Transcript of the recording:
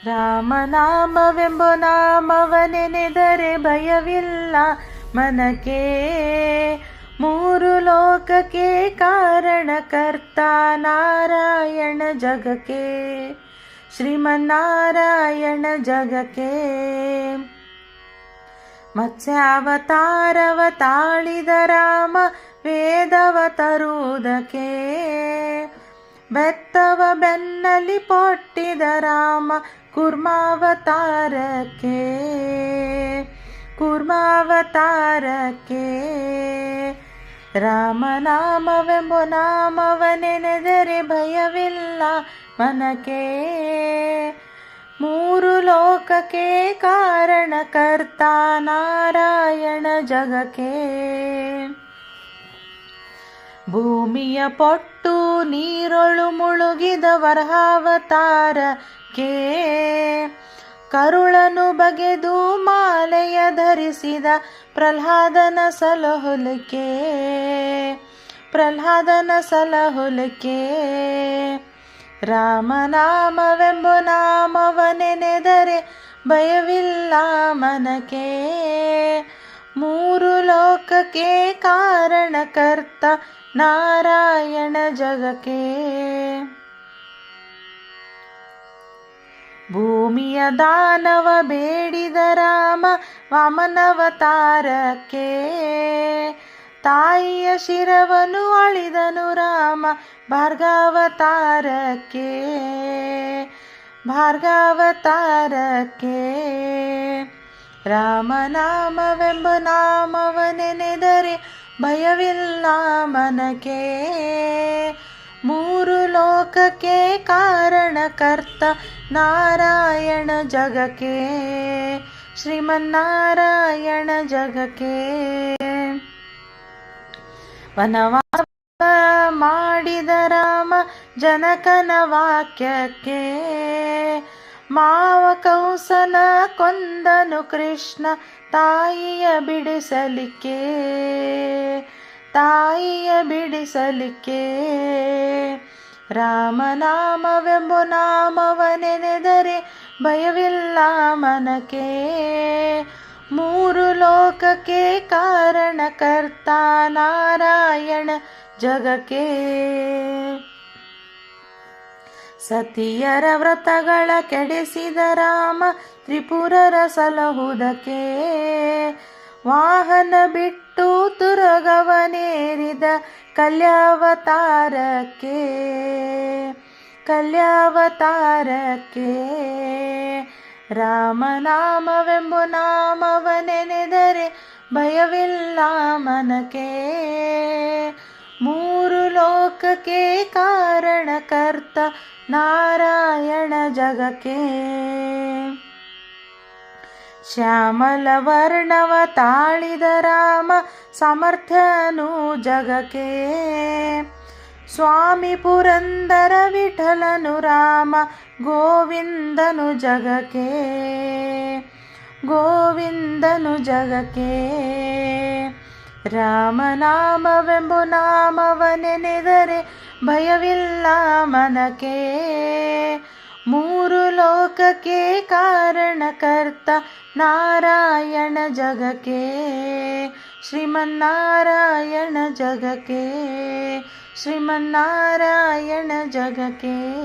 ರಾಮನಾಮವೆಂಬ ನಾಮವನೆನೆದರೆ ಭಯವಿಲ್ಲ ಮನಕ್ಕೆ. ಮೂರು ಲೋಕಕ್ಕೆ ಕಾರಣಕರ್ತ ನಾರಾಯಣ ಜಗಕ್ಕೆ, ಶ್ರೀಮನ್ನಾರಾಯಣ ಜಗಕ್ಕೆ. ಮತ್ಸ್ಯಾವತಾರವ ತಾಳಿದ ರಾಮ ವೇದವ ತರುವುದಕ್ಕೆ, ಬೆತ್ತವ ಬೆನ್ನಲಿ ಪೊಟ್ಟಿದ ರಾಮ ಕೂರ್ಮಾವತಾರಕ್ಕೆ, ಕೂರ್ಮಾವತಾರಕ್ಕೆ. ರಾಮನಾಮವೆಂಬ ನಾಮವನೆನೆದರೆ ಭಯವಿಲ್ಲ ಮನಕ್ಕೆ. ಮೂರು ಲೋಕಕ್ಕೆ ಕಾರಣಕರ್ತ ನಾರಾಯಣ ಜಗಕ್ಕೆ. ಭೂಮಿಯ ಪೊಟ್ಟು ನೀರೊಳು ಮುಳುಗಿದ ವರಹಾವತಾರಕ್ಕೆ, ಕರುಳನು ಬಗೆದು ಮಾಲೆಯ ಧರಿಸಿದ ಪ್ರಹ್ಲಾದನ ಸಲಹುಲಿಕೆ, ಪ್ರಹ್ಲಾದನ ಸಲಹುಲಿಕೆ. ರಾಮನಾಮವೆಂಬ ನಾಮವನೆನೆದರೆ ಭಯವಿಲ್ಲ ಮನಕ್ಕೆ. ಮೂರು ಲೋಕಕ್ಕೆ ಕಾರಣಕರ್ತ ನಾರಾಯಣ ಜಗಕ್ಕೆ. ಭೂಮಿಯ ದಾನವ ಬೇಡಿದ ರಾಮ ವಾಮನವತಾರಕ್ಕೆ, ತಾಯಿಯ ಶಿರವನ್ನು ಅಳಿದನು ರಾಮ ಭಾರ್ಗವತಾರಕ್ಕೆ, ಭಾರ್ಗವತಾರಕ್ಕೆ. ರಾಮನಾಮವೆಂಬ ನಾಮವನೆನೆದರೆ ಭಯವಿಲ್ಲ ಮನಕ್ಕೆ. ಮೂರು ಲೋಕಕ್ಕೆ ಕಾರಣಕರ್ತ ನಾರಾಯಣ ಜಗಕ್ಕೆ, ಶ್ರೀಮನ್ನಾರಾಯಣ ಜಗಕ್ಕೆ. ವನವಾಸ ಮಾಡಿದ ರಾಮ ಜನಕನ ವಾಕ್ಯಕ್ಕೆ, ಮಾವ ಕಂಸನ ಕೊಂದನು ಕೃಷ್ಣ ತಾಯಿಯ ಬಿಡಿಸಲಿಕ್ಕೆ, ತಾಯಿಯ ಬಿಡಿಸಲಿಕ್ಕೆ. ರಾಮನಾಮವೆಂಬ ನಾಮವನೆನೆದರೆ ಭಯವಿಲ್ಲ ಮನಕ್ಕೆ. ಮೂರು ಲೋಕಕ್ಕೆ ಕಾರಣಕರ್ತ ನಾರಾಯಣ ಜಗಕ್ಕೆ. ಸತಿಯರ ವ್ರತಗಳ ಕೆಡಿಸಿದ ರಾಮ ತ್ರಿಪುರರ ಸಲಹುದಕ್ಕೆ, ವಾಹನ ಬಿಟ್ಟು ತುರಗವನೇರಿದ ಕಲ್ಯಾವತಾರಕ್ಕೆ, ಕಲ್ಯಾವತಾರಕ್ಕೆ. ರಾಮನಾಮವೆಂಬ ನಾಮವನೆನೆದರೆ ಭಯವಿಲ್ಲ ಮನಕ್ಕೆ. ಮೂರು ಲೋಕಕ್ಕೆ ಕಾರಣಕರ್ತ ನಾರಾಯಣ ಜಗಕ್ಕೆ. ಶ್ಯಾಮಲ ವರ್ಣವ ತಾಳಿದ ರಾಮ ಸಮರ್ಥನು ಜಗಕ್ಕೆ, ಸ್ವಾಮಿ ಪುರಂದರ ವಿಠಲನು ರಾಮ ಗೋವಿಂದನು ಜಗಕ್ಕೆ, ಗೋವಿಂದನು ಜಗಕ್ಕೆ. ರಾಮನಾಮವೆಂಬ ನಾಮವನೆನೆದರೆ ಭಯವಿಲ್ಲ ಮನಕ್ಕೆ. ಮೂರು ಲೋಕಕ್ಕೆ ಕಾರಣಕರ್ತ ನಾರಾಯಣ ಜಗಕ್ಕೆ, ಶ್ರೀಮನ್ನಾರಾಯಣ ಜಗಕ್ಕೆ, ಶ್ರೀಮನ್ನಾರಾಯಣ ಜಗಕ್ಕೆ.